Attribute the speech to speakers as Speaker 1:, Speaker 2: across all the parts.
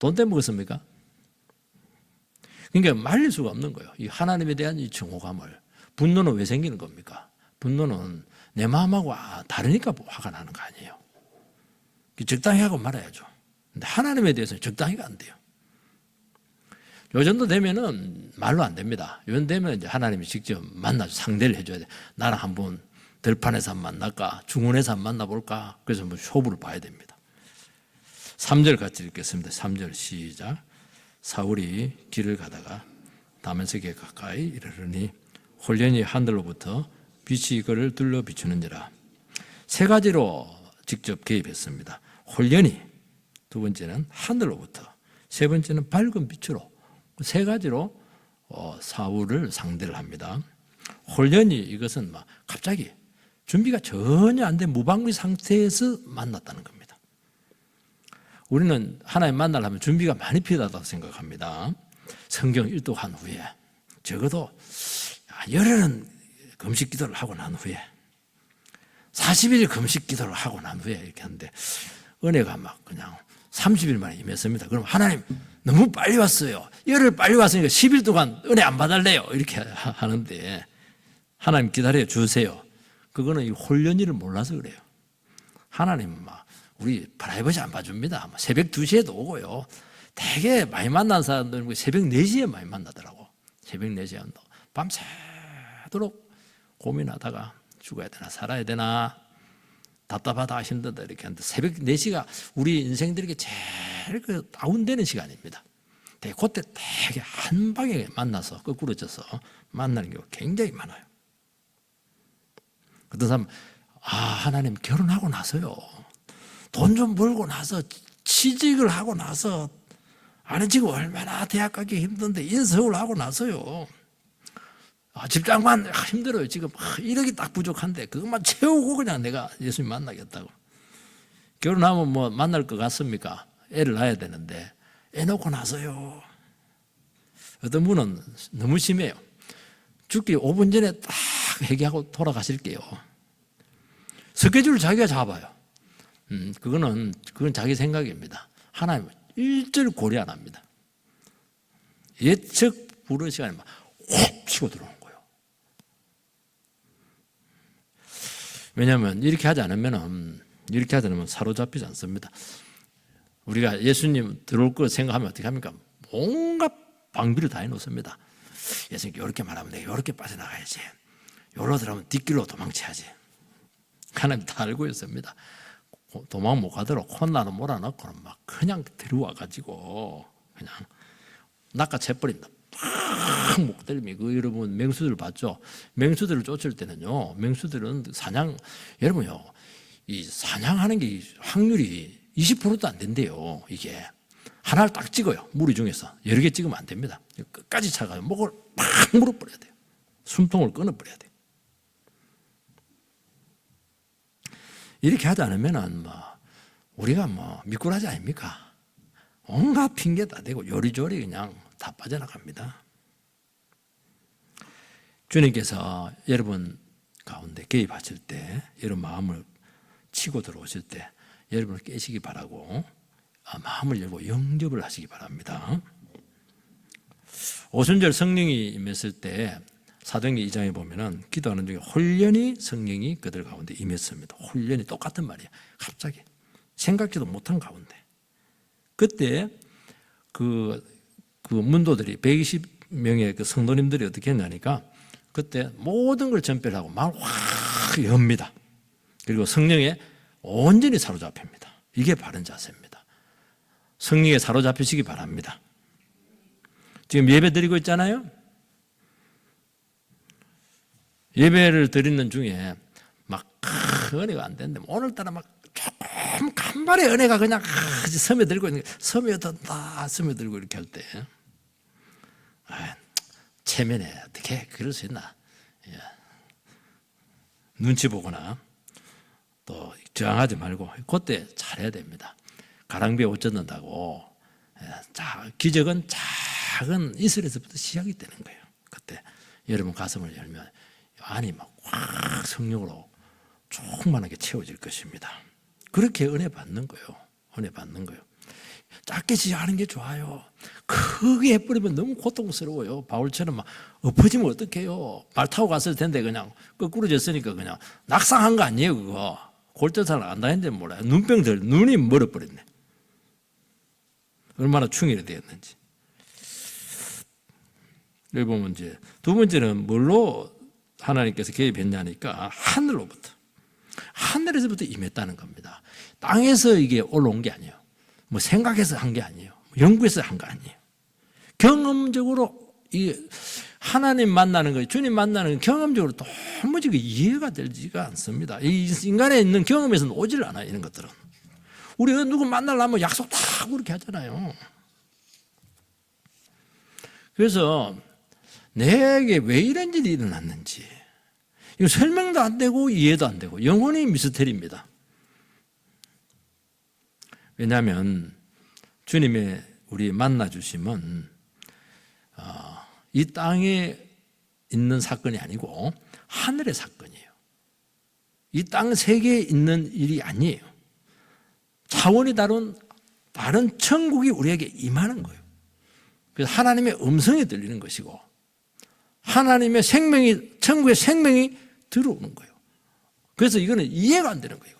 Speaker 1: 돈 때문에 그렇습니까? 그러니까 말릴 수가 없는 거예요. 이 하나님에 대한 이 증오감을. 분노는 왜 생기는 겁니까? 분노는 내 마음하고 다르니까 화가 나는 거 아니에요. 적당히 하고 말아야죠. 근데 하나님에 대해서는 적당히가 안 돼요. 요 정도 되면은 말로 안 됩니다. 요 정도 되면 이제 하나님이 직접 만나서 상대를 해줘야 돼. 나랑 한번 들판에서 한번 만날까? 중원에서 한번 만나볼까? 그래서 한번 쇼부를 봐야 됩니다. 3절 같이 읽겠습니다. 3절 시작. 사울이 길을 가다가 다메섹에 가까이 이르르니 홀연히 하늘로부터 빛이 그를 둘러 비추는지라. 세 가지로 직접 개입했습니다. 홀연히, 두 번째는 하늘로부터, 세 번째는 밝은 빛으로. 세 가지로 사울을 상대를 합니다. 홀연히 이것은 막 갑자기 준비가 전혀 안 된 무방비 상태에서 만났다는 겁니다. 우리는 하나님 만나려면 준비가 많이 필요하다고 생각합니다. 성경 일독한 후에 적어도 열흘은 금식 기도를 하고 난 후에 40일 금식 기도를 하고 난 후에 이렇게 하는데 은혜가 막 그냥 30일 만에 임했습니다. 그럼 하나님 너무 빨리 왔어요. 열흘 빨리 왔으니까 10일 동안 은혜 안 받을래요. 이렇게 하는데 하나님 기다려 주세요. 그거는 이 홀연히를 몰라서 그래요. 하나님 막 우리 프라이버시 안 봐줍니다. 새벽 2시에도 오고요. 되게 많이 만난 사람들은 새벽 4시에 많이 만나더라고. 새벽 4시에 온다고. 밤새도록 고민하다가 죽어야 되나 살아야 되나 답답하다 힘들다 이렇게 하는데 새벽 4시가 우리 인생들에게 제일 그 다운되는 시간입니다. 그때 되게 한 방에 만나서 거꾸로 져서 만나는 경우가 굉장히 많아요. 어떤 사람은 하나님 결혼하고 나서요. 돈 좀 벌고 나서 취직을 하고 나서 아니 지금 얼마나 대학 가기 힘든데 인서울 하고 나서요. 집장만 힘들어요. 지금 1억이 딱 부족한데 그것만 채우고 그냥 내가 예수님 만나겠다고. 결혼하면 뭐 만날 것 같습니까? 애를 낳아야 되는데 애 놓고 나서요. 어떤 분은 너무 심해요. 죽기 5분 전에 딱 회개하고 돌아가실게요. 스케줄을 자기가 잡아요. 그건 자기 생각입니다. 하나님 일절 고려 안 합니다. 예측 불허 시간에 막 확 치고 들어오는 거예요. 왜냐하면 이렇게 하지 않으면 사로잡히지 않습니다. 우리가 예수님 들어올 거 생각하면 어떻게 합니까? 온갖 방비를 다 해놓습니다. 예수님 이렇게 말하면 내가 이렇게 빠져나가야지. 여기로 들어가면 뒷길로 도망쳐야지. 하나님 다 알고 있습니다. 도망 못 가도록 콘나는 몰아넣고는 막 그냥 데려와가지고 그냥 낚아채버립니다. 팍 목덜미. 여러분 맹수들 봤죠? 맹수들을 쫓을 때는요. 맹수들은 여러분요. 이 사냥하는 게 확률이 20%도 안 된대요. 이게 하나를 딱 찍어요. 무리 중에서 여러 개 찍으면 안 됩니다. 끝까지 차가요. 목을 팍 물어버려야 돼요. 숨통을 끊어버려야 돼요. 이렇게 하지 않으면은 우리가 미꾸라지 아닙니까? 온갖 핑계 다 대고 요리조리 그냥 다 빠져나갑니다. 주님께서 여러분 가운데 개입하실 때, 여러분 마음을 치고 들어오실 때 여러분을 깨시기 바라고 마음을 열고 영접을 하시기 바랍니다. 오순절 성령이 임했을 때 사도행전 2장에 보면은 기도하는 중에 홀연히 성령이 그들 가운데 임했습니다. 홀연히 똑같은 말이에요. 갑자기 생각지도 못한 가운데. 그때 그 문도들이 120명의 그 성도님들이 어떻게 했냐니까 그때 모든 걸 전폐하고 마음을 확 엽니다. 그리고 성령에 온전히 사로잡힙니다. 이게 바른 자세입니다. 성령에 사로잡히시기 바랍니다. 지금 예배 드리고 있잖아요. 예배를 드리는 중에 막 은혜가 안 되는데 오늘따라 막 조금 간발의 은혜가 그냥 스며들고 있는 스며든다 스며들고 이렇게 할 때 체면에 어떻게 그럴 수 있나 눈치 보거나 또 저항하지 말고 그때 잘해야 됩니다. 가랑비에 옷 젖는다고 기적은 작은 이슬에서부터 시작이 되는 거예요. 그때 여러분 가슴을 열면 안이 막 확 성령으로 충만하게 채워질 것입니다. 그렇게 은혜 받는 거예요. 은혜 받는 거예요. 짧게 시작하는 게 좋아요. 크게 해버리면 너무 고통스러워요. 바울처럼 막 엎어지면 어떡해요. 말 타고 갔을 텐데 그냥 거꾸로 졌으니까 그냥 낙상한 거 아니에요, 그거. 골절살 안 다했는데 몰라요. 눈이 멀어버렸네. 얼마나 충혈이 되었는지. 여기 보면 이제 두 번째는 뭘로 하나님께서 개입했냐니까 하늘에서부터 임했다는 겁니다. 땅에서 이게 올라온 게 아니에요. 뭐 생각해서 한 게 아니에요. 연구해서 한 거 아니에요. 경험적으로 이 하나님 만나는 거, 주님 만나는 거 경험적으로 도무지 이해가 되지가 않습니다. 이 인간에 있는 경험에서는 오질 않아요, 이런 것들은. 우리가 누구 만나려면 약속 다 그렇게 하잖아요. 그래서 내게 왜 이런 일이 일어났는지 이거 설명도 안 되고 이해도 안 되고 영원히 미스터리입니다. 왜냐하면 주님의 우리 만나주심은 이 땅에 있는 사건이 아니고 하늘의 사건이에요. 이 땅 세계에 있는 일이 아니에요. 차원이 다른 천국이 우리에게 임하는 거예요. 그래서 하나님의 음성이 들리는 것이고 하나님의 생명이, 천국의 생명이 들어오는 거예요. 그래서 이거는 이해가 안 되는 거예요.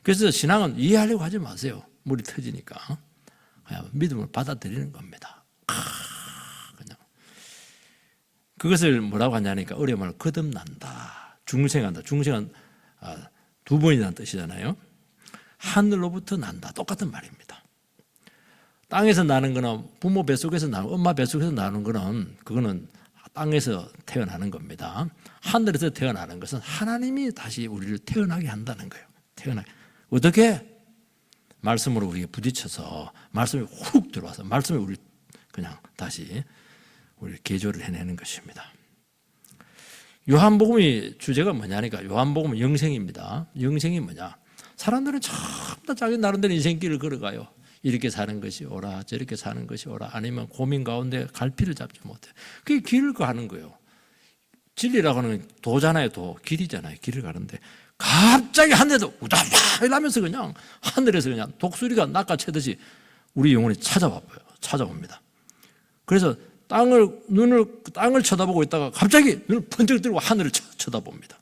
Speaker 1: 그래서 신앙은 이해하려고 하지 마세요. 물이 터지니까. 그냥 믿음을 받아들이는 겁니다. 그냥. 그것을 뭐라고 하냐니까 어려움을 거듭난다. 중생한다. 중생은 두 번이라는 뜻이잖아요. 하늘로부터 난다. 똑같은 말입니다. 땅에서 나는 거는 부모 뱃속에서 나는 엄마 뱃속에서 나는 거는 그거는 땅에서 태어나는 겁니다. 하늘에서 태어나는 것은 하나님이 다시 우리를 태어나게 한다는 거예요. 태어나게. 어떻게? 말씀으로 우리가 부딪혀서 말씀이 훅 들어와서 말씀이 우리 그냥 다시 우리 개조를 해내는 것입니다. 요한복음이 주제가 뭐냐니까 요한복음은 영생입니다. 영생이 뭐냐? 사람들은 전부 다 자기 나름대로 인생길을 걸어가요. 이렇게 사는 것이 옳아, 저렇게 사는 것이 옳아, 아니면 고민 가운데 갈피를 잡지 못해. 그게 길을 가는 거예요. 진리라고 하는 건 도잖아요, 도. 길이잖아요. 길을 가는데 갑자기 하늘에서 우다파 이러면서 그냥 하늘에서 그냥 독수리가 낚아채듯이 우리 영혼이 찾아옵니다. 그래서 땅을 쳐다보고 있다가 갑자기 눈을 번쩍 들고 하늘을 쳐다봅니다.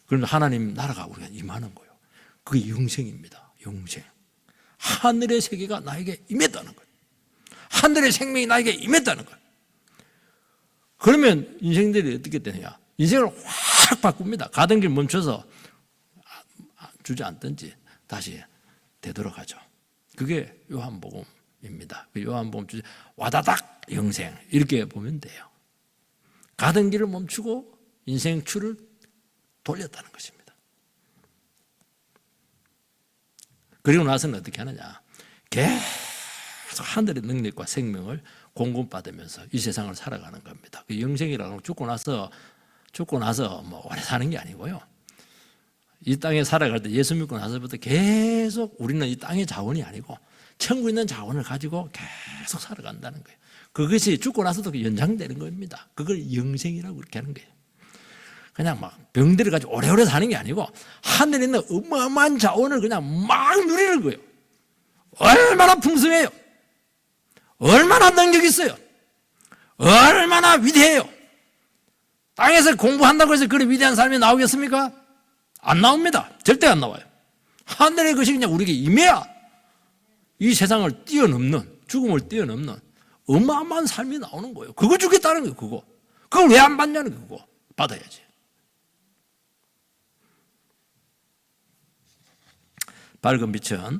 Speaker 1: 그러면 하나님 나라가 우리가 임하는 거예요. 그게 영생입니다. 영생. 하늘의 세계가 나에게 임했다는 거예요. 하늘의 생명이 나에게 임했다는 거예요. 그러면 인생들이 어떻게 되느냐? 인생을 확 바꿉니다. 가던 길 멈춰서 주저앉든지 다시 되돌아가죠. 그게 요한복음입니다. 요한복음 주제 와다닥 영생 이렇게 보면 돼요. 가던 길을 멈추고 인생 추를 돌렸다는 것입니다. 그리고 나서는 어떻게 하느냐? 계속 하늘의 능력과 생명을 공급받으면서 이 세상을 살아가는 겁니다. 그 영생이라는 건 죽고 나서 뭐 오래 사는 게 아니고요. 이 땅에 살아갈 때 예수 믿고 나서부터 계속 우리는 이 땅의 자원이 아니고 천국에 있는 자원을 가지고 계속 살아간다는 거예요. 그것이 죽고 나서도 연장되는 겁니다. 그걸 영생이라고 그렇게 하는 거예요. 그냥 막 병들어 가지고 오래오래 사는 게 아니고 하늘에 있는 어마어마한 자원을 그냥 막 누리는 거예요. 얼마나 풍성해요. 얼마나 능력이 있어요. 얼마나 위대해요. 땅에서 공부한다고 해서 그런 위대한 삶이 나오겠습니까? 안 나옵니다. 절대 안 나와요. 하늘의 것이 그냥 우리에게 임해야 이 세상을 뛰어넘는, 죽음을 뛰어넘는 어마어마한 삶이 나오는 거예요. 그거 주겠다는 거예요. 그거. 그걸 왜 안 받냐는 거예요. 그거. 받아야지. 밝은 빛은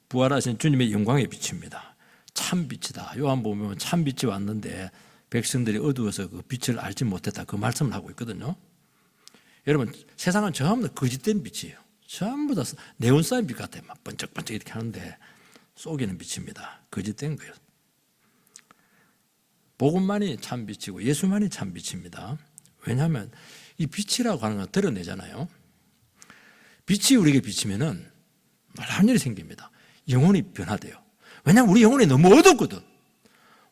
Speaker 1: 부활하신 주님의 영광의 빛입니다. 참 빛이다. 요한복음에 참 빛이 왔는데 백성들이 어두워서 그 빛을 알지 못했다. 그 말씀을 하고 있거든요. 여러분 세상은 전부 다 거짓된 빛이에요. 전부 다 네온 쌓인 빛 같아요. 막 번쩍번쩍 이렇게 하는데 속에는 빛입니다. 거짓된 거예요. 복음만이 참 빛이고 예수만이 참 빛입니다. 왜냐하면 이 빛이라고 하는 건 드러내잖아요. 빛이 우리에게 비치면은 놀라운 일이 생깁니다. 영혼이 변화돼요. 왜냐하면 우리 영혼이 너무 어둡거든.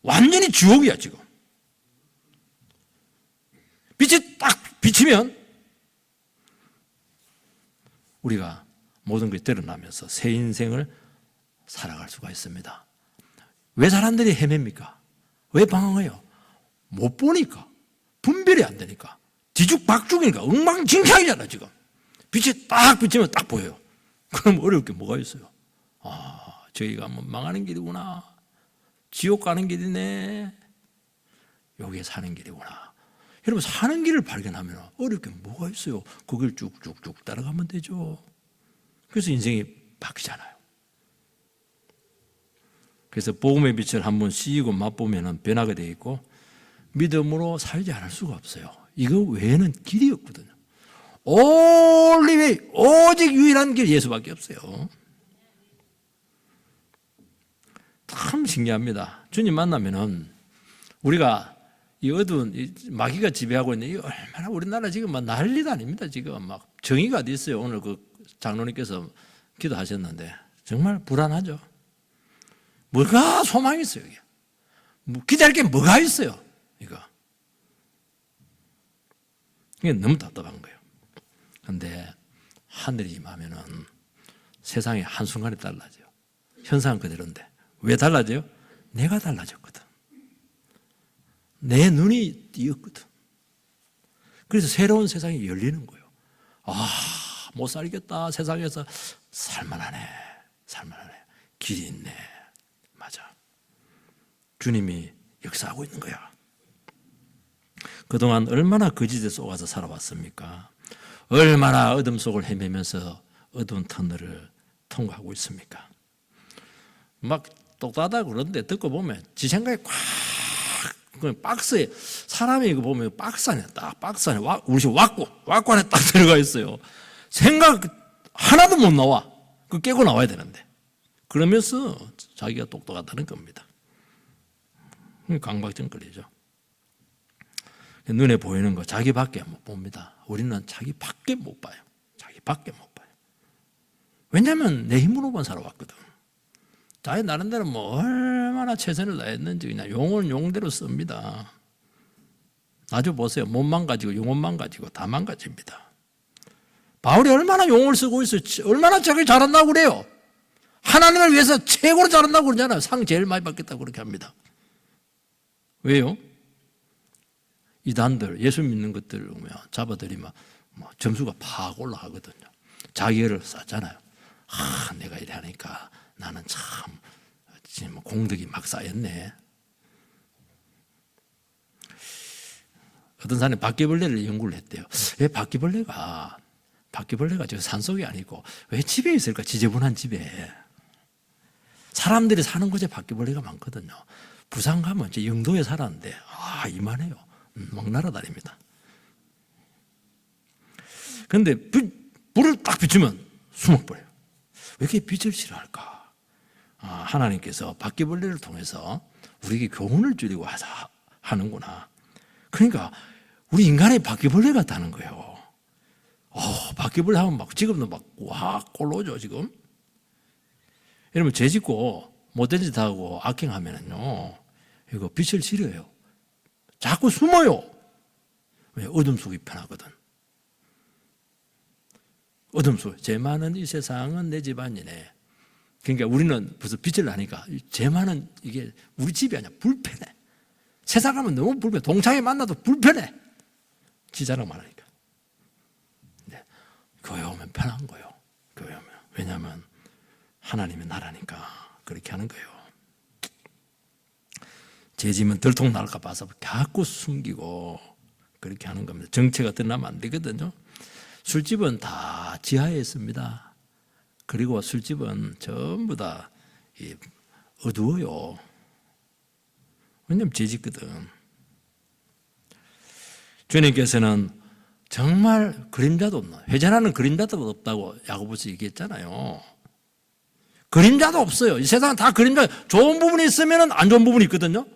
Speaker 1: 완전히 지옥이야 지금. 빛이 딱 비치면 우리가 모든 것이 드러나면서 새 인생을 살아갈 수가 있습니다. 왜 사람들이 헤맵니까? 왜 방황해요? 못 보니까, 분별이 안 되니까, 뒤죽박죽이니까, 엉망진창이잖아 지금. 빛이 딱 비치면 딱 보여요. 그럼 어려울 게 뭐가 있어요? 저희가 뭐 망하는 길이구나, 지옥 가는 길이네, 여기에 사는 길이구나. 여러분, 사는 길을 발견하면 어려울 게 뭐가 있어요? 그 길 쭉쭉쭉 따라가면 되죠. 그래서 인생이 바뀌잖아요. 그래서 복음의 빛을 한번 씌고 맛보면 변하게 되어 있고, 믿음으로 살지 않을 수가 없어요. 이거 외에는 길이 없거든요. 올리웨이, 오직 유일한 길 예수밖에 없어요. 참 신기합니다. 주님 만나면은 우리가 이 어두운 마귀가 지배하고 있는 이 얼마나 우리나라 지금 막 난리도 아닙니다. 지금 막 정의가 어디 있어요? 오늘 그 장로님께서 기도하셨는데 정말 불안하죠. 뭐가 소망이 있어요? 이게 기대할 게 뭐가 있어요? 이게 너무 답답한 거예요. 그런데 하늘이 임하면은 세상이 한순간에 달라져요. 현상은 그대로인데 왜 달라져요? 내가 달라졌거든. 내 눈이 띄었거든. 그래서 새로운 세상이 열리는 거예요. 못 살겠다. 세상에서 살만하네. 길이 있네. 맞아. 주님이 역사하고 있는 거야. 그동안 얼마나 거짓에 속아서 살아왔습니까? 얼마나 어둠 속을 헤매면서 어두운 터널을 통과하고 있습니까? 막 똑똑하다 그러는데 듣고 보면 지 생각이 꽉 박스에, 사람이 이거 보면 박스 안에 딱, 박스 안에 우리 집 왁구 안에 딱 들어가 있어요. 생각 하나도 못 나와. 그 깨고 나와야 되는데. 그러면서 자기가 똑똑하다는 겁니다. 강박증거리죠. 눈에 보이는 거 자기밖에 못 봅니다. 우리는 자기밖에 못 봐요. 자기밖에 못 봐요. 왜냐하면 내 힘으로만 살아왔거든. 자기 나름대로 뭐 얼마나 최선을 다했는지 그냥 용은 용대로 씁니다. 아주 보세요. 몸만 가지고 영혼만 가지고 다 망가집니다. 바울이 얼마나 용을 쓰고 있어요. 얼마나 자기 잘한다고 그래요. 하나님을 위해서 최고로 잘한다고 그러잖아요. 상 제일 많이 받겠다고 그렇게 합니다. 왜요? 이단들, 예수 믿는 것들을 보면 잡아들이면 점수가 팍 올라가거든요. 자기를 쌓잖아요. 내가 이래 하니까 나는 참 공덕이 막 쌓였네. 어떤 사람이 바퀴벌레를 연구를 했대요. 왜 바퀴벌레가 저 산속이 아니고 왜 집에 있을까? 지저분한 집에. 사람들이 사는 곳에 바퀴벌레가 많거든요. 부산 가면 제 영도에 살았는데 이만해요. 막 날아다닙니다. 그런데 불을 딱 비추면 숨어버려요. 왜 이렇게 빛을 싫어할까? 하나님께서 바퀴벌레를 통해서 우리에게 교훈을 주려고 하는구나. 그러니까 우리 인간이 바퀴벌레 같다는 거예요. 바퀴벌레 하면 막 지금도 막 와 꼴로죠 지금. 여러분 죄 짓고 못된 짓 하고 악행하면은요 이거 빛을 싫어해요. 자꾸 숨어요. 왜? 어둠 속이 편하거든. 어둠 속. 죄 많은 이 세상은 내 집안이네. 그러니까 우리는 벌써 빛을 나니까 죄 많은 이게 우리 집이 아니야. 불편해. 세상 가면 너무 불편해. 동창회 만나도 불편해. 지 자랑만 하니까. 네. 교회 오면 편한 거예요. 교회 오면. 왜냐하면 하나님의 나라니까 그렇게 하는 거예요. 죄지면 들통 날까 봐서 자꾸 숨기고 그렇게 하는 겁니다. 정체가 드러나면 안 되거든요. 술집은 다 지하에 있습니다. 그리고 술집은 전부 다 어두워요. 왜냐하면 죄짓거든. 주님께서는 정말 그림자도 없나. 회전하는 그림자도 없다고 야고보서 얘기했잖아요. 그림자도 없어요. 이 세상은 다 그림자. 좋은 부분이 있으면 안 좋은 부분이 있거든요.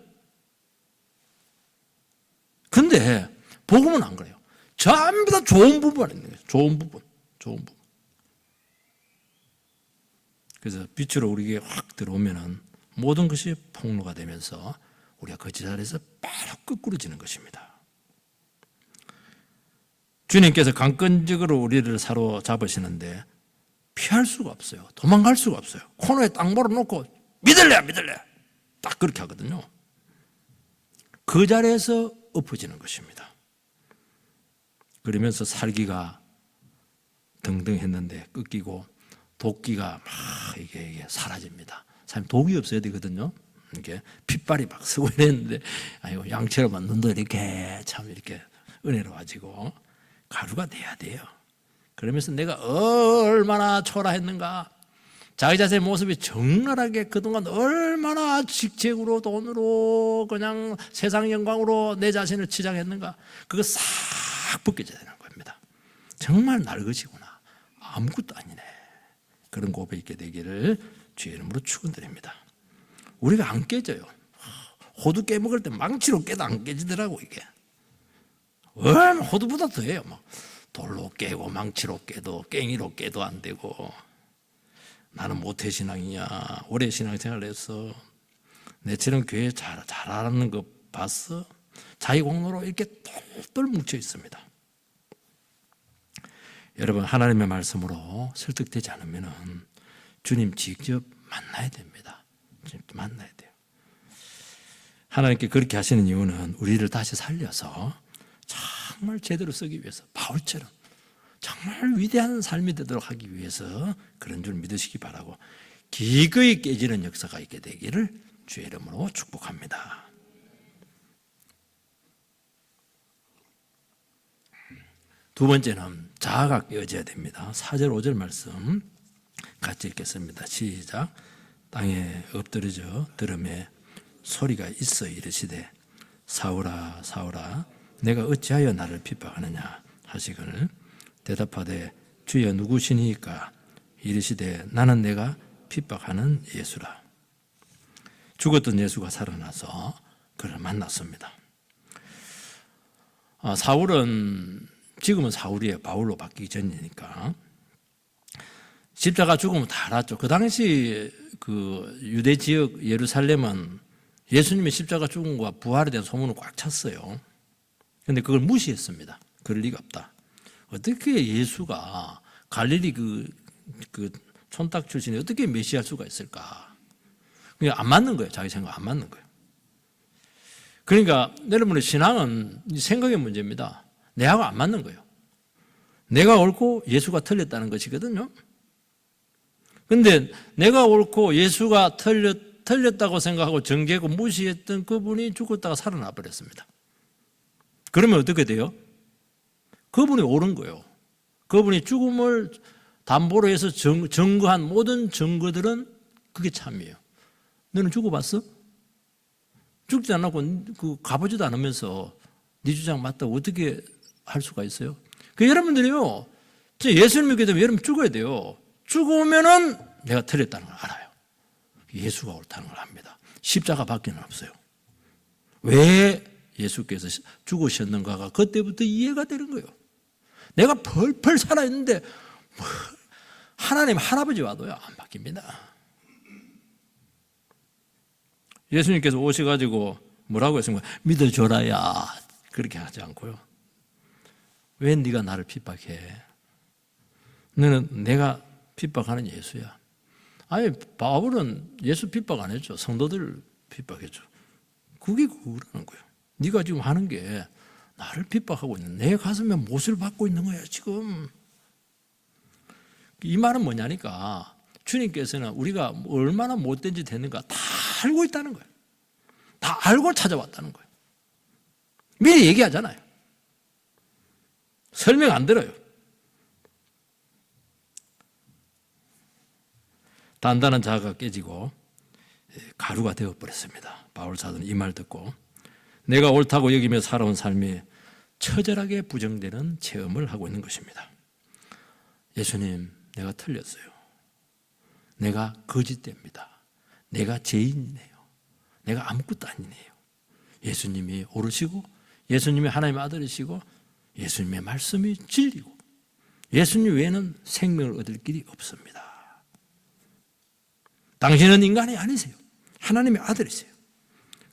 Speaker 1: 근데 복음은 안 그래요. 전부 다 좋은 부분만 있는 거예요. 좋은 부분. 그래서 빛으로 우리에게 확 들어오면은 모든 것이 폭로가 되면서 우리가 그 자리에서 바로 거꾸로지는 것입니다. 주님께서 강권적으로 우리를 사로잡으시는데 피할 수가 없어요. 도망갈 수가 없어요. 코너에 딱 몰아놓고 믿을래 믿을래 딱 그렇게 하거든요. 그 자리에서 엎어지는 것입니다. 그러면서 살기가 등등했는데 꺾이고 도끼가 막 이게 사라집니다. 사실 독이 없어야 되거든요. 이게 핏발이 막 쓰고 이랬는데 아이고 양처럼 눈도 이렇게 참 이렇게 은혜로워지고 가루가 돼야 돼요. 그러면서 내가 얼마나 초라했는가. 자기 자신의 모습이 적나라하게 그동안 얼마나 직책으로 돈으로 그냥 세상 영광으로 내 자신을 치장했는가. 그거 싹 벗겨져야 되는 겁니다. 정말 날 것이구나. 아무것도 아니네. 그런 고백이 있게 되기를 주의 이름으로 축원드립니다. 우리가 안 깨져요. 호두 깨먹을 때 망치로 깨도 안 깨지더라고 이게. 얼마나 호두보다 더해요. 막 돌로 깨고 망치로 깨도 깽이로 깨도 안 되고. 나는 모태신앙이냐. 오래 신앙생활을 해서 내처럼 교회 잘하는 거 봤어? 자기 공로로 이렇게 똘똘 뭉쳐 있습니다. 여러분 하나님의 말씀으로 설득되지 않으면 주님 직접 만나야 됩니다. 직접 만나야 돼요. 하나님께 그렇게 하시는 이유는 우리를 다시 살려서 정말 제대로 쓰기 위해서 바울처럼 정말 위대한 삶이 되도록 하기 위해서 그런 줄 믿으시기 바라고 기꺼이 깨지는 역사가 있게 되기를 주의 이름으로 축복합니다. 두 번째는 자아가 깨어져야 됩니다. 4절 5절 말씀 같이 읽겠습니다. 시작. 땅에 엎드려져 들음에 소리가 있어 이르시되 사울아 사울아 내가 어찌하여 나를 핍박하느냐 하시거늘 대답하되 주여 누구시니까 이르시되 나는 내가 핍박하는 예수라. 죽었던 예수가 살아나서 그를 만났습니다. 사울은 지금은 사울이에요. 바울로 바뀌기 전이니까. 십자가 죽으면 다 알았죠. 그 당시 그 유대 지역 예루살렘은 예수님의 십자가 죽음과 부활에 대한 소문을 꽉 찼어요. 그런데 그걸 무시했습니다. 그럴 리가 없다. 어떻게 예수가 갈릴리 그 촌딱 출신이 어떻게 메시아일 수가 있을까? 그냥 안 맞는 거예요. 자기 생각 안 맞는 거예요. 그러니까 여러분의 신앙은 생각의 문제입니다. 내하고 안 맞는 거예요. 내가 옳고 예수가 틀렸다는 것이거든요. 그런데 내가 옳고 예수가 틀렸다고 생각하고 정죄하고 무시했던 그분이 죽었다가 살아나 버렸습니다. 그러면 어떻게 돼요? 그분이 옳은 거예요. 그분이 죽음을 담보로 해서 증거한 모든 증거들은 그게 참이에요. 너는 죽어봤어? 죽지 않았고 가보지도 않으면서 네 주장 맞다고 어떻게 할 수가 있어요? 여러분들이요, 예수님 믿게 되면 여러분 죽어야 돼요. 죽으면은 내가 틀렸다는 걸 알아요. 예수가 옳다는 걸 압니다. 십자가 밖에는 없어요. 왜 예수께서 죽으셨는가가 그때부터 이해가 되는 거예요. 내가 펄펄 살아있는데 하나님 할아버지 와도요 안 바뀝니다. 예수님께서 오셔가지고 뭐라고 했습니까? 믿어줘라야 그렇게 하지 않고요. 왜 네가 나를 핍박해? 너는 내가 핍박하는 예수야. 아니 바울은 예수 핍박 안 했죠. 성도들 핍박했죠. 그게 그거라는 거예요. 네가 지금 하는 게 나를 핍박하고 있는 내 가슴에 못을 받고 있는 거야 지금. 이 말은 뭐냐니까 주님께서는 우리가 얼마나 못된 짓 했는가 다 알고 있다는 거예요. 다 알고 찾아왔다는 거예요. 미리 얘기하잖아요. 설명 안 들어요. 단단한 자아가 깨지고 가루가 되어버렸습니다. 바울 사도는 이 말 듣고 내가 옳다고 여기며 살아온 삶이 처절하게 부정되는 체험을 하고 있는 것입니다. 예수님, 내가 틀렸어요. 내가 거짓됩니다. 내가 죄인이네요. 내가 아무것도 아니네요. 예수님이 옳으시고 예수님이 하나님의 아들이시고 예수님의 말씀이 진리고 예수님 외에는 생명을 얻을 길이 없습니다. 당신은 인간이 아니세요. 하나님의 아들이세요.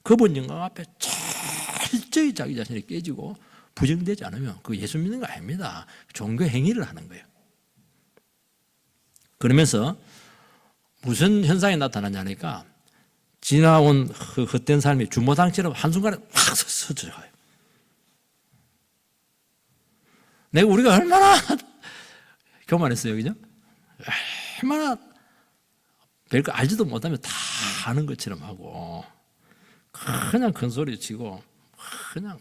Speaker 1: 그분 영광 앞에 철저히 자기 자신이 깨지고 부정되지 않으면 그 예수 믿는 거 아닙니다. 종교 행위를 하는 거예요. 그러면서 무슨 현상이 나타나냐니까 지나온 헛된 삶이 주모장처럼 한순간에 확 서져가요. 내가 우리가 얼마나 교만했어요, 그죠? 얼마나 별거 알지도 못하면 다 아는 것처럼 하고 그냥 큰 소리 치고 그냥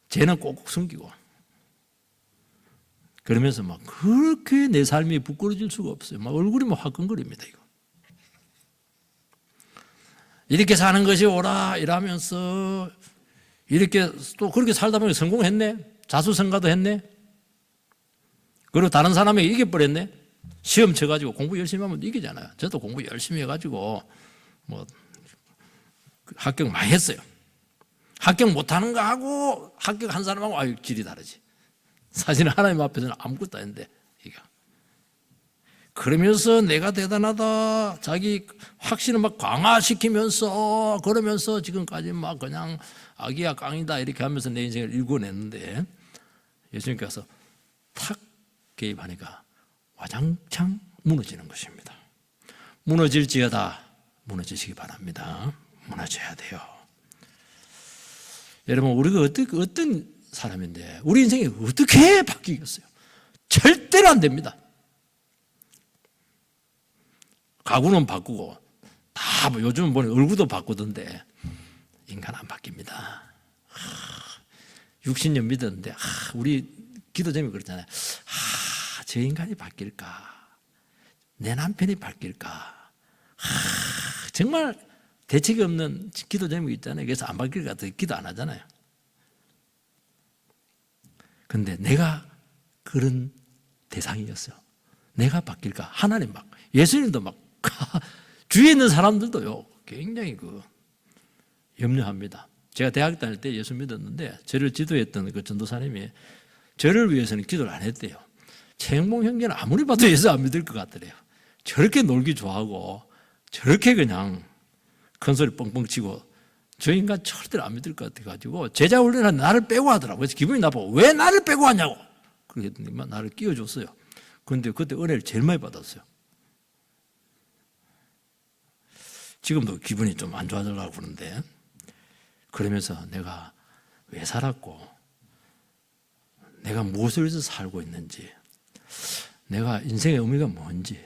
Speaker 1: 죄는 꼭꼭 숨기고 그러면서 막 그렇게 내 삶이 부끄러질 수가 없어요. 막 얼굴이 막 화끈거립니다, 이거. 이렇게 사는 것이 옳아 이러면서 이렇게 또 그렇게 살다 보니 성공했네. 자수성가도 했네. 그리고 다른 사람에게 이겨버렸네. 시험 쳐가지고 공부 열심히 하면 이기잖아요. 저도 공부 열심히 해가지고 뭐 합격 많이 했어요. 합격 못하는 거하고 합격한 사람하고 아유 질이 다르지. 사실은 하나님 앞에서는 아무것도 아닌데 이거. 그러면서 내가 대단하다 자기 확신을 막 강화시키면서 그러면서 지금까지 막 그냥 아기야 깡이다 이렇게 하면서 내 인생을 일궈냈는데 예수님께서 탁 개입하니까 와장창 무너지는 것입니다. 무너질지어다 무너지시기 바랍니다. 무너져야 돼요. 여러분 우리가 어떤 사람인데 우리 인생이 어떻게 바뀌겠어요? 절대로 안 됩니다. 가구는 바꾸고 다 뭐 요즘 보니 얼굴도 바꾸던데 인간 안 바뀝니다. 60년 믿었는데 우리 기도자님이 그렇잖아요. 저 인간이 바뀔까? 내 남편이 바뀔까? 정말 대책이 없는 기도자님이 있잖아요. 그래서 안 바뀔 것 같아서 기도 안 하잖아요. 근데 내가 그런 대상이었어요. 내가 바뀔까? 하나님 막 예수님도 막 주위에 있는 사람들도요 굉장히 염려합니다. 제가 대학 다닐 때 예수 믿었는데 저를 지도했던 그 전도사님이 저를 위해서는 기도를 안 했대요. 최영봉 형제는 아무리 봐도 예수 안 믿을 것 같더래요. 저렇게 놀기 좋아하고 저렇게 그냥 큰 소리 뻥뻥 치고 저 인간 절대로 안 믿을 것 같아가지고 제자 훈련은 나를 빼고 하더라고요. 그래서 기분이 나빠요. 왜 나를 빼고 하냐고. 그랬더니 나를 끼워줬어요. 그런데 그때 은혜를 제일 많이 받았어요. 지금도 기분이 좀 안 좋아지려고 그러는데 그러면서 내가 왜 살았고 내가 무엇을 위해서 살고 있는지 내가 인생의 의미가 뭔지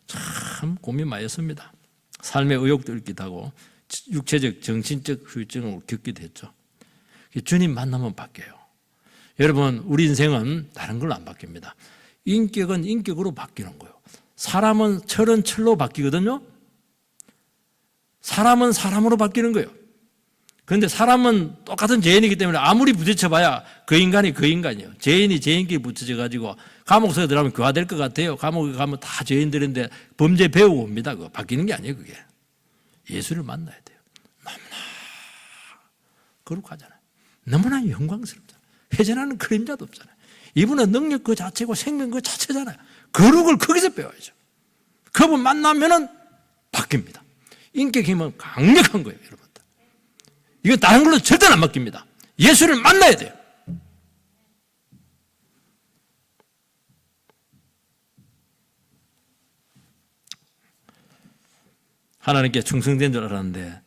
Speaker 1: 참 고민 많이 했습니다. 삶의 의욕도 있기도 하고 육체적 정신적 후유증을 겪기도 했죠. 주님 만나면 바뀌어요. 여러분 우리 인생은 다른 걸로 안 바뀝니다. 인격은 인격으로 바뀌는 거예요. 사람은 철은 철로 바뀌거든요. 사람은 사람으로 바뀌는 거예요. 그런데 사람은 똑같은 죄인이기 때문에 아무리 부딪혀봐야 그 인간이 그 인간이에요. 죄인이 죄인끼리 붙여져가지고 감옥 속에 들어가면 교화될 것 같아요. 감옥에 가면 다 죄인들인데 범죄 배우고 옵니다. 그거 바뀌는 게 아니에요. 그게 예수를 만나야 돼요. 너무나 거룩하잖아요. 너무나 영광스럽잖아요. 회전하는 그림자도 없잖아요. 이분은 능력 그 자체고 생명 그 자체잖아요. 거룩을 거기서 배워야죠. 그분 만나면은 바뀝니다. 인격 힘은 강력한 거예요, 여러분들. 이건 다른 걸로 절대 안 바뀝니다. 예수를 만나야 돼요. 하나님께 충성된 줄 알았는데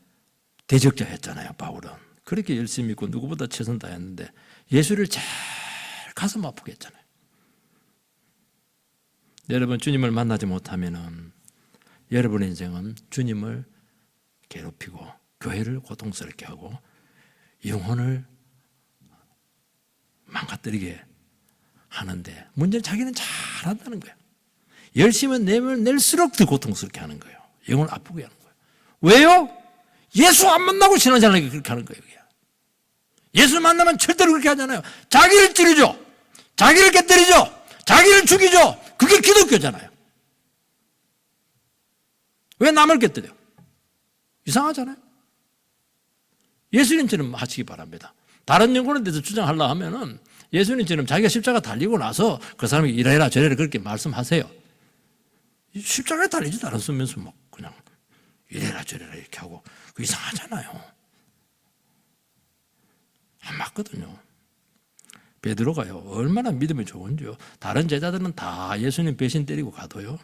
Speaker 1: 대적자였잖아요, 바울은. 그렇게 열심히 믿고 누구보다 최선 다했는데 예수를 제일 가슴 아프게 했잖아요. 여러분 주님을 만나지 못하면은 여러분의 인생은 주님을 괴롭히고 교회를 고통스럽게 하고 영혼을 망가뜨리게 하는데 문제는 자기는 잘한다는 거예요. 열심히 내면 낼수록 더 고통스럽게 하는 거예요. 영혼을 아프게 하는 거예요. 왜요? 예수 안 만나고 신앙생활을 그렇게 하는 거예요. 예수 만나면 절대로 그렇게 하잖아요. 자기를 찌르죠. 자기를 깨뜨리죠. 자기를 죽이죠. 그게 기독교잖아요. 왜 남을 깨뜨려? 이상하잖아요. 예수님처럼 하시기 바랍니다. 다른 연구에 대해서 주장하려고 하면은 예수님처럼 자기가 십자가 달리고 나서 그 사람이 이래라 저래라 그렇게 말씀하세요. 십자가에 달리지도 않았으면서 막 그냥 이래라 저래라 이렇게 하고 그 이상하잖아요. 안 맞거든요. 베드로가요, 얼마나 믿음이 좋은지요. 다른 제자들은 다 예수님 배신 때리고 가도요,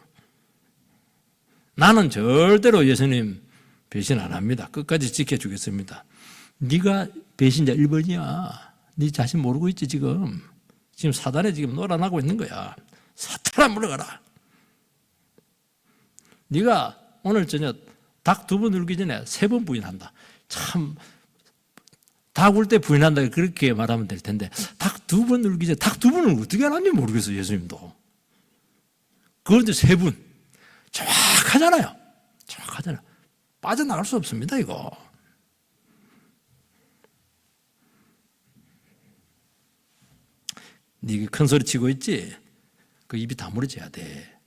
Speaker 1: 나는 절대로 예수님 배신 안 합니다. 끝까지 지켜주겠습니다. 네가 배신자 1번이야. 네 자신 모르고 있지 지금. 지금 사단에 지금 놀아나고 있는 거야. 사탄아 물러가라. 네가 오늘 저녁 닭 2번 울기 전에 3번 부인한다. 참, 닭 울 때 부인한다 그렇게 말하면 될 텐데 닭 2번 울기 전에 닭 2번을 어떻게 하는지 모르겠어요. 예수님도. 그런데 3번. 정확하잖아요. 정확하잖아요. 빠져나갈 수 없습니다, 이거. 네가 큰 소리 치고 있지? 그 입이 다물어져야 돼.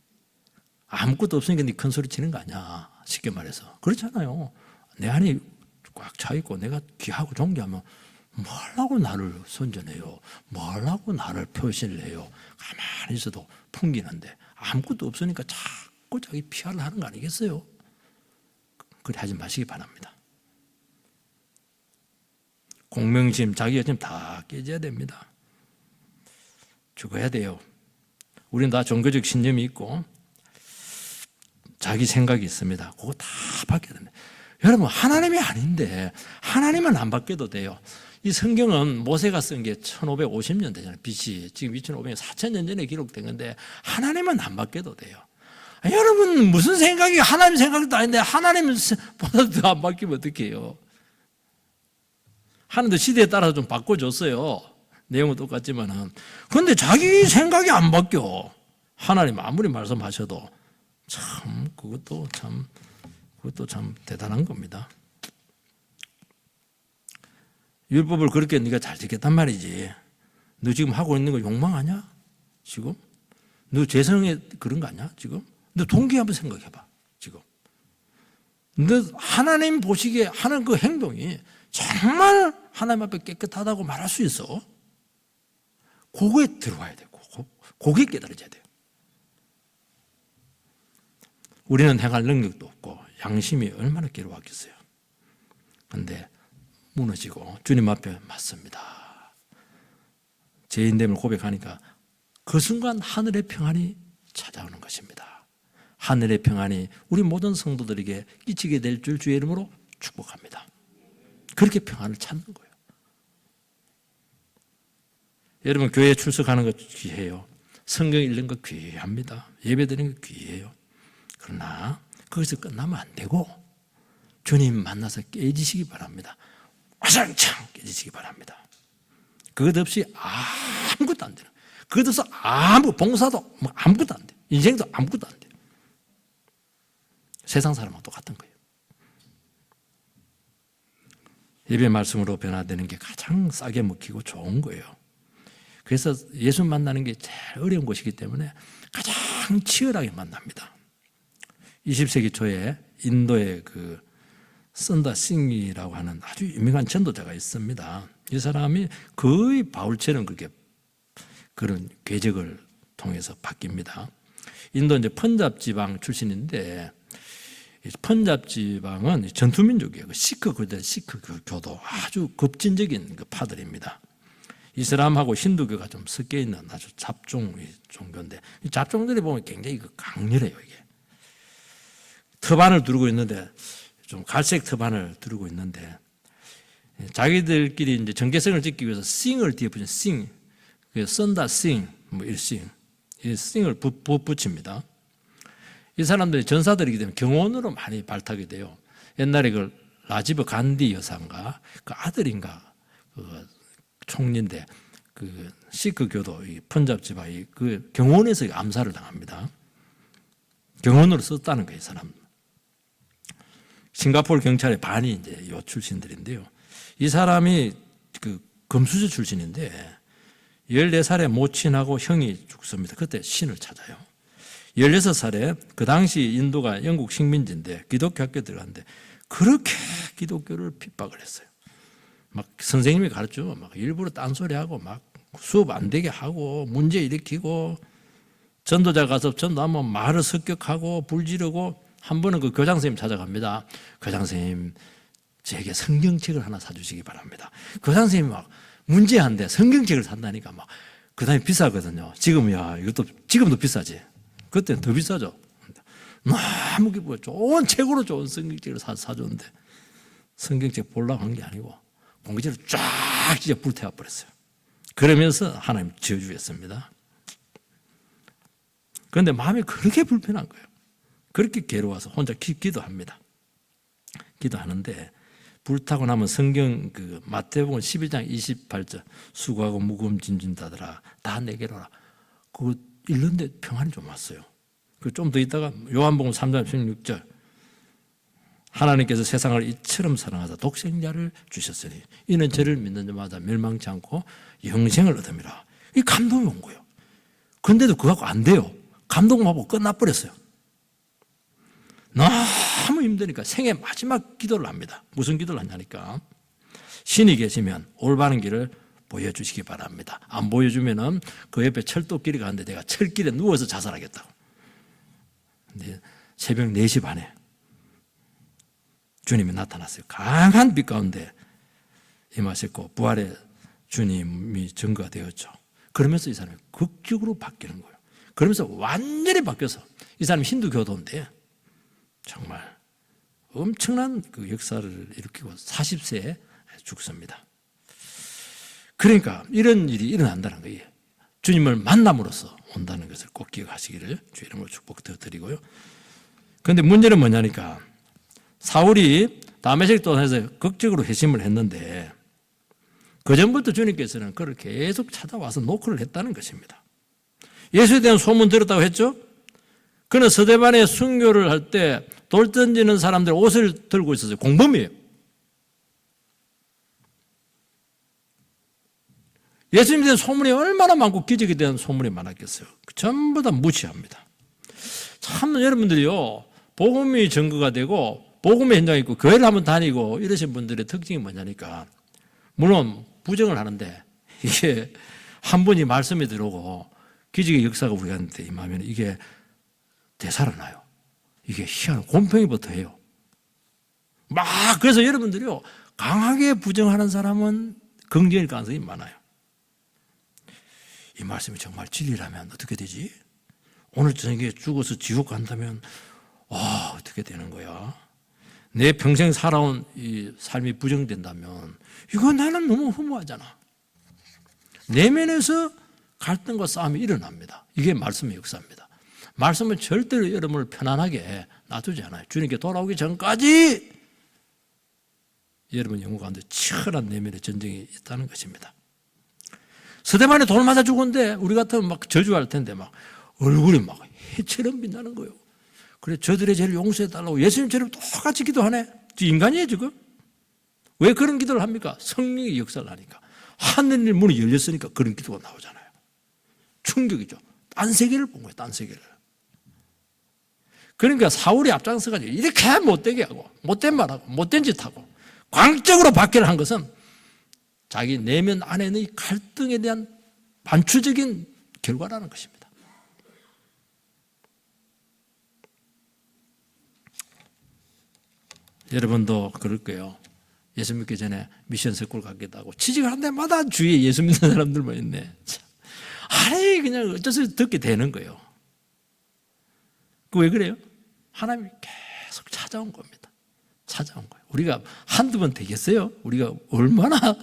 Speaker 1: 아무것도 없으니까 네 큰 소리 치는 거 아니야. 쉽게 말해서. 그렇잖아요. 내 안이 꽉 차 있고 내가 귀하고 존귀하면 뭐라고 나를 선전해요. 뭐라고 나를 표시를 해요. 가만히 있어도 풍기는데 아무것도 없으니까 자꾸 자기 피하려 하는 거 아니겠어요? 그래 하지 마시기 바랍니다. 공명심, 자기가 다 깨져야 됩니다. 죽어야 돼요. 우리는 다 종교적 신념이 있고 자기 생각이 있습니다. 그거 다 바뀌어야 됩니다. 여러분, 하나님이 아닌데 하나님은 안 바뀌어도 돼요. 이 성경은 모세가 쓴 게 1550년 되잖아요. BC. 지금 2500년, 4000년 전에 기록된 건데 하나님은 안 바뀌어도 돼요. 여러분, 무슨 생각이 하나님 생각도 아닌데 하나님보다 더 안 바뀌면 어떡해요? 하나님도 시대에 따라서 좀 바꿔줬어요. 내용은 똑같지만은. 그런데 자기 생각이 안 바뀌어. 하나님 아무리 말씀하셔도 그것도 참 대단한 겁니다. 율법을 그렇게 네가 잘 지켰단 말이지. 너 지금 하고 있는 거 욕망 아니야? 지금? 너 죄성에 그런 거 아니야? 지금? 너 동기 한번 생각해봐. 지금. 너 하나님 보시기에 하는 그 행동이 정말 하나님 앞에 깨끗하다고 말할 수 있어? 그거에 들어와야 돼요. 그게 깨달아져야 돼요. 우리는 행할 능력도 없고 양심이 얼마나 괴로웠겠어요. 그런데 무너지고 주님 앞에 맞습니다. 죄인됨을 고백하니까 그 순간 하늘의 평안이 찾아오는 것입니다. 하늘의 평안이 우리 모든 성도들에게 끼치게 될 줄 주의 이름으로 축복합니다. 그렇게 평안을 찾는 거예요. 여러분, 교회에 출석하는 것 귀해요. 성경 읽는 것 귀합니다. 예배 드리는 것 귀해요. 그러나 거기서 끝나면 안 되고 주님 만나서 깨지시기 바랍니다. 와장창 깨지시기 바랍니다. 그것 없이 아무것도 안 돼요. 그것 없어 봉사도 아무것도 안 돼요. 인생도 아무것도 안 돼요. 세상 사람하고 똑같은 거예요. 예배 말씀으로 변화되는 게 가장 싸게 먹히고 좋은 거예요. 그래서 예수 만나는 게 제일 어려운 것이기 때문에 가장 치열하게 만납니다. 20세기 초에 인도의 그 선다 싱이라고 하는 아주 유명한 전도자가 있습니다. 이 사람이 거의 바울처럼 그런 궤적을 통해서 바뀝니다. 인도 이제 펀잡 지방 출신인데, 펀잡 지방은 전투민족이에요. 시크 교도 아주 급진적인 그 파들입니다. 이슬람하고 힌두교가 좀 섞여 있는 아주 잡종 종교인데, 이 잡종들이 보면 굉장히 강렬해요. 이게 터반을 두르고 있는데, 좀 갈색 터반을 두르고 있는데, 자기들끼리 이제 정체성을 지키기 위해서 싱을 뒤에 붙인 싱, 썬다 싱, 이 싱을 붙입니다. 이 사람들이 전사들이기 때문에 경호원으로 많이 발탁이 돼요. 옛날에 그 라지브 간디 여사인가 그 아들인가 그 총리인데 그 시크 교도 이 펀잡 지방이 그 경호원에서 암살을 당합니다. 경호원으로 썼다는 거예요, 이 사람. 싱가포르 경찰의 반이 이제 요 출신들인데요. 이 사람이 그 금수저 출신인데 14살에 모친하고 형이 죽습니다. 그때 신을 찾아요. 16살에 그 당시 인도가 영국 식민지인데 기독교 학교에 들어갔는데 그렇게 기독교를 핍박을 했어요. 막 선생님이 가르쳐 막 일부러 딴소리하고 막 수업 안 되게 하고 문제 일으키고 전도자 가서 전도하면 말을 습격하고 불지르고 한 번은 그 교장 선생님 찾아갑니다. 교장 선생님 제게 성경책을 하나 사주시기 바랍니다. 교장 선생님이 막 문제한데 성경책을 산다니까 막 그다음에 비싸거든요. 지금이야 이것도 지금도 비싸지. 그때는 더 비싸죠. 너무 기쁘고 좋은 책으로 좋은 성경책을 사줬는데 성경책 보려고 한 게 아니고 공기질을 쫙 진짜 불태워 버렸어요. 그러면서 하나님 저주했습니다. 그런데 마음이 그렇게 불편한 거예요. 그렇게 괴로워서 혼자 기도합니다. 기도하는데 불타고 나면 성경 마태복음 12장 28절 수고하고 무거운 짐진 자들아 다 내게로 오라. 그거 읽는데 평안이 좀 왔어요. 좀 더 있다가 요한복음 3장 16절 하나님께서 세상을 이처럼 사랑하사 독생자를 주셨으니 이는 저를 믿는 자마다 멸망치 않고 영생을 얻음이라. 이 감동이 온 거예요. 그런데도 그거 갖고 안 돼요. 감동하고 끝나버렸어요. 너무 힘드니까 생애 마지막 기도를 합니다. 무슨 기도를 하냐니까 신이 계시면 올바른 길을 보여주시기 바랍니다. 안 보여주면은 그 옆에 철도길이 가는데 내가 철길에 누워서 자살하겠다고. 근데 새벽 4시 반에 주님이 나타났어요. 강한 빛 가운데 임하셨고 부활의 주님이 증거가 되었죠. 그러면서 이 사람이 극적으로 바뀌는 거예요. 그러면서 완전히 바뀌어서 이 사람이 힌두 교도인데 정말 엄청난 그 역사를 일으키고 40세에 죽습니다. 그러니까 이런 일이 일어난다는 거예요. 주님을 만남으로써 온다는 것을 꼭 기억하시기를 주 이름으로 축복드리고요. 그런데 문제는 뭐냐니까 사울이 다메섹 도상에서 극적으로 회심을 했는데 그 전부터 주님께서는 그를 계속 찾아와서 노크를 했다는 것입니다. 예수에 대한 소문 들었다고 했죠? 그는 스데반의 순교를 할 때 돌 던지는 사람들 옷을 들고 있었어요. 공범이에요. 예수님에 대한 소문이 얼마나 많고 기적에 대한 소문이 많았겠어요. 전부 다 무시합니다. 참 여러분들이요. 복음이 증거가 되고 복음의 현장에 있고 교회를 한번 다니고 이러신 분들의 특징이 뭐냐니까 물론 부정을 하는데 이게 한 분이 말씀이 들어오고 기적의 역사가 우리한테 임하면 이게 되살아나요. 이게 희한한 곰팡이부터 해요. 막 그래서 여러분들이요. 강하게 부정하는 사람은 긍정일 가능성이 많아요. 이 말씀이 정말 진리라면 어떻게 되지? 오늘 저녁에 죽어서 지옥 간다면 어떻게 되는 거야? 내 평생 살아온 이 삶이 부정된다면 이거 나는 너무 허무하잖아. 내면에서 갈등과 싸움이 일어납니다. 이게 말씀의 역사입니다. 말씀은 절대로 여러분을 편안하게 놔두지 않아요. 주님께 돌아오기 전까지 여러분 영혼 가운데 치열한 내면의 전쟁이 있다는 것입니다. 스데반에 돌 맞아 죽었는데 우리 같으면 막 저주할 텐데 막 얼굴이 막 해처럼 빛나는 거예요. 그래 저들의 죄를 용서해달라고 예수님처럼 똑같이 기도하네. 인간이에요 지금. 왜 그런 기도를 합니까? 성령의 역사를 하니까. 하늘의 문이 열렸으니까 그런 기도가 나오잖아요. 충격이죠. 딴 세계를 본 거예요. 딴 세계를. 그러니까 사울이 앞장서가지고 이렇게 못되게 하고 못된 말하고 못된 짓하고 광적으로 박해를 한 것은 자기 내면 안에는 이 갈등에 대한 반추적인 결과라는 것입니다. 여러분도 그럴 거예요. 예수 믿기 전에 미션 스쿨 가기도 하고 취직을 한 데마다 주위에 예수 믿는 사람들만 있네. 아니 그냥 어쩔 수 없이 듣게 되는 거예요. 왜 그래요? 하나님이 계속 찾아온 겁니다. 찾아온 거예요. 우리가 한두 번 되겠어요? 우리가 얼마나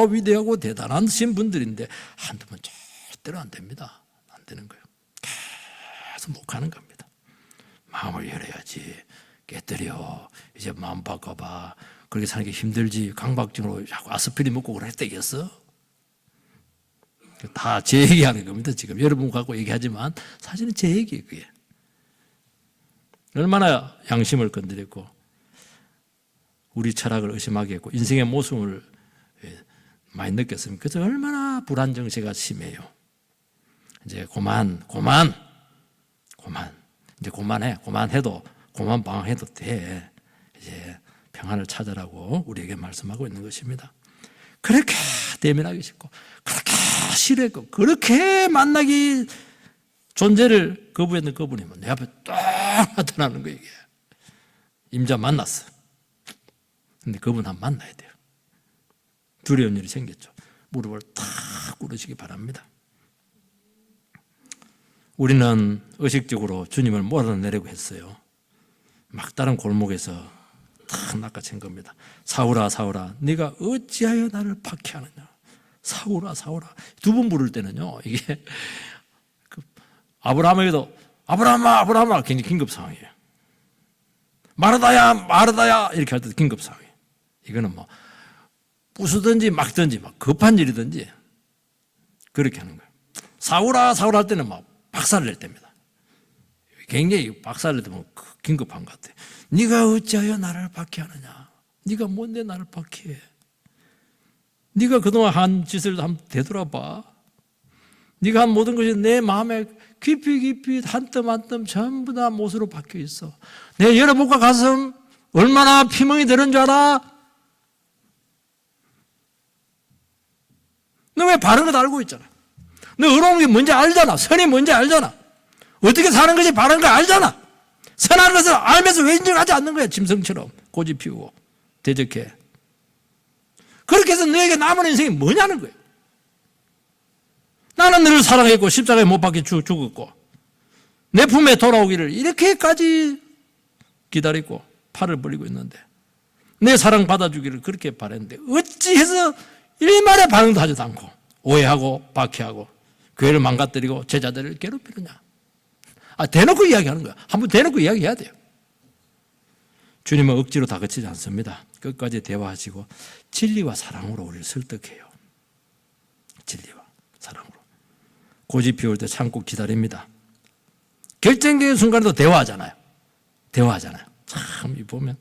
Speaker 1: 위대하고 대단하신 분들인데 한두 번 절대로 안 됩니다. 안 되는 거예요. 계속 목하는 겁니다. 마음을 열어야지. 깨뜨려. 이제 마음 바꿔봐. 그렇게 사는 게 힘들지. 강박증으로 자꾸 아스피린 먹고 그랬대겠어? 다 제 얘기하는 겁니다. 지금 여러분 갖고 얘기하지만 사실은 제 얘기예요. 그게. 얼마나 양심을 건드렸고 우리 철학을 의심하게 했고 인생의 모순을 많이 느꼈습니다. 그래서 얼마나 불안정세가 심해요. 이제 이제 그만해도 그만 방황해도 돼. 이제 평안을 찾으라고 우리에게 말씀하고 있는 것입니다. 그렇게 대면하기 싫고 그렇게 싫어했고 그렇게 만나기 존재를 거부했는 그분이 내 앞에 딱 나타나는 거예요. 이게. 임자 만났어. 근데 그분 한번 만나야 돼요. 두려운 일이 생겼죠. 무릎을 탁 꿇으시기 바랍니다. 우리는 의식적으로 주님을 몰아내려고 했어요. 막다른 골목에서 탁 낚아챈 겁니다. 사울아 사울아 네가 어찌하여 나를 박해하느냐. 사울아 사울아. 두 번 부를 때는요, 이게 아브라함에게도 아브라함아 아브라함아 굉장히 긴급 상황이에요. 마르다야 마르다야 이렇게 할 때도 긴급 상황이에요. 이거는 뭐 부수든지 막든지 막 급한 일이든지 그렇게 하는 거예요. 사울아 사울아 할 때는 막 박살을 낼 때입니다. 굉장히 박살을 낼 때면 긴급한 것 같아요. 네가 어찌하여 나를 박해하느냐. 네가 뭔데 나를 박해해. 네가 그동안 한 짓을 한번 되돌아봐. 네가 한 모든 것이 내 마음에 깊이 깊이 한 뜸 한 뜸 전부 다 못으로 박혀 있어. 내 여러분과 가슴 얼마나 피멍이 되는 줄 알아? 너 왜 바른 것 알고 있잖아. 너 의로운 게 뭔지 알잖아. 선이 뭔지 알잖아. 어떻게 사는 것이 바른 거 알잖아. 선한 것을 알면서 왜 인정하지 않는 거야. 짐승처럼 고집 피우고 대적해. 그렇게 해서 너에게 남은 인생이 뭐냐는 거예요. 나는 너를 사랑했고 십자가에 못 박혀 죽었고 내 품에 돌아오기를 이렇게까지 기다리고 팔을 벌리고 있는데 내 사랑 받아주기를 그렇게 바랬는데 어찌해서 일말의 반응도 하지도 않고 오해하고 박해하고 교회를 망가뜨리고 제자들을 괴롭히느냐. 대놓고 이야기하는 거야. 한번 대놓고 이야기해야 돼요. 주님은 억지로 다그치지 않습니다. 끝까지 대화하시고 진리와 사랑으로 우리를 설득해요. 진리와 사랑으로. 고집 피울 때 참고 기다립니다. 결정적인 순간에도 대화하잖아요. 참 보면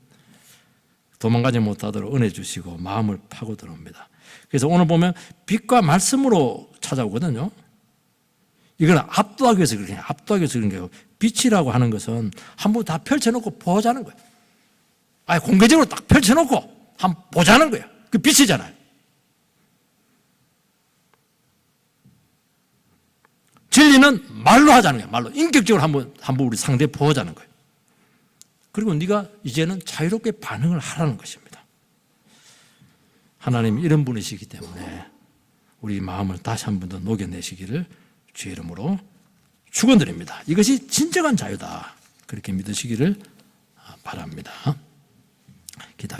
Speaker 1: 도망가지 못하도록 은혜 주시고 마음을 파고 들어옵니다. 그래서 오늘 보면 빛과 말씀으로 찾아오거든요. 이건 압도하기 위해서 그렇게 해요. 압도하기 위해서 그런 거예요. 빛이라고 하는 것은 한번 다 펼쳐놓고 보자는 거예요. 공개적으로 딱 펼쳐놓고 한번 보자는 거예요. 그 빛이잖아요. 진리는 말로 하자는 거예요. 말로. 인격적으로 한번 우리 상대에 보자는 거예요. 그리고 네가 이제는 자유롭게 반응을 하라는 것입니다. 하나님이 이런 분이시기 때문에 우리 마음을 다시 한 번 더 녹여내시기를 주의 이름으로 축원드립니다. 이것이 진정한 자유다. 그렇게 믿으시기를 바랍니다.